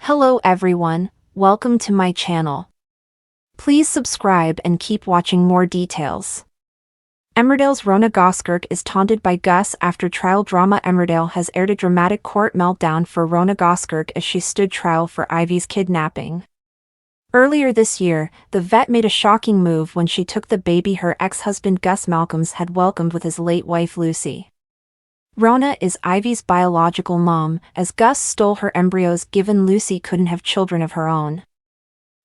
Hello everyone, welcome to my channel. Please subscribe and keep watching more details. Emmerdale's Rhona Goskirk is taunted by Gus after trial drama. Emmerdale has aired a dramatic court meltdown for Rhona Goskirk as she stood trial for Ivy's kidnapping. Earlier this year, the vet made a shocking move when she took the baby her ex-husband Gus Malcolms had welcomed with his late wife Lucy. Rhona is Ivy's biological mom, as Gus stole her embryos given Lucy couldn't have children of her own.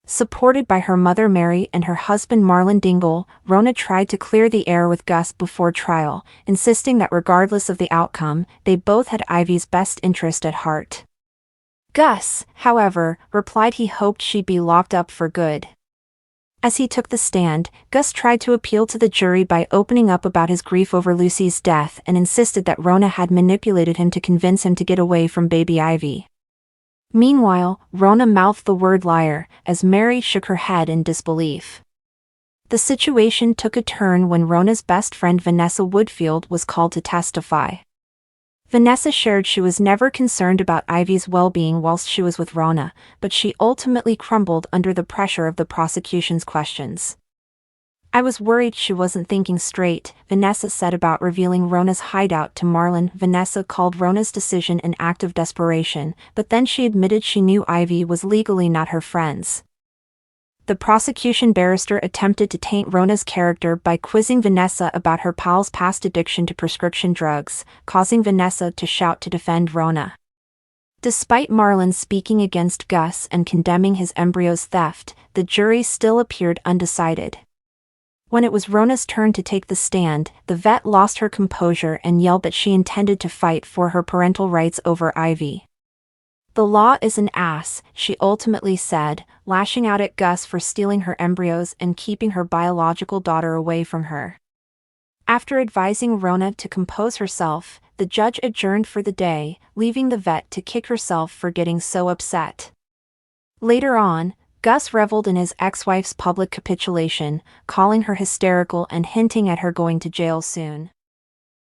Supported by her mother Mary and her husband Marlon Dingle, Rhona tried to clear the air with Gus before trial, insisting that regardless of the outcome, they both had Ivy's best interest at heart. Gus, however, replied he hoped she'd be locked up for good. As he took the stand, Gus tried to appeal to the jury by opening up about his grief over Lucy's death and insisted that Rhona had manipulated him to convince him to get away from baby Ivy. Meanwhile, Rhona mouthed the word liar, as Mary shook her head in disbelief. The situation took a turn when Rhona's best friend Vanessa Woodfield was called to testify. Vanessa shared she was never concerned about Ivy's well-being whilst she was with Rhona, but she ultimately crumbled under the pressure of the prosecution's questions. "I was worried she wasn't thinking straight," Vanessa said about revealing Rhona's hideout to Marlon. Vanessa called Rhona's decision an act of desperation, but then she admitted she knew Ivy was legally not her friends. The prosecution barrister attempted to taint Rhona's character by quizzing Vanessa about her pal's past addiction to prescription drugs, causing Vanessa to shout to defend Rhona. Despite Marlon speaking against Gus and condemning his embryo's theft, the jury still appeared undecided. When it was Rhona's turn to take the stand, the vet lost her composure and yelled that she intended to fight for her parental rights over Ivy. "The law is an ass," she ultimately said, lashing out at Gus for stealing her embryos and keeping her biological daughter away from her. After advising Rhona to compose herself, the judge adjourned for the day, leaving the vet to kick herself for getting so upset. Later on, Gus reveled in his ex-wife's public capitulation, calling her hysterical and hinting at her going to jail soon.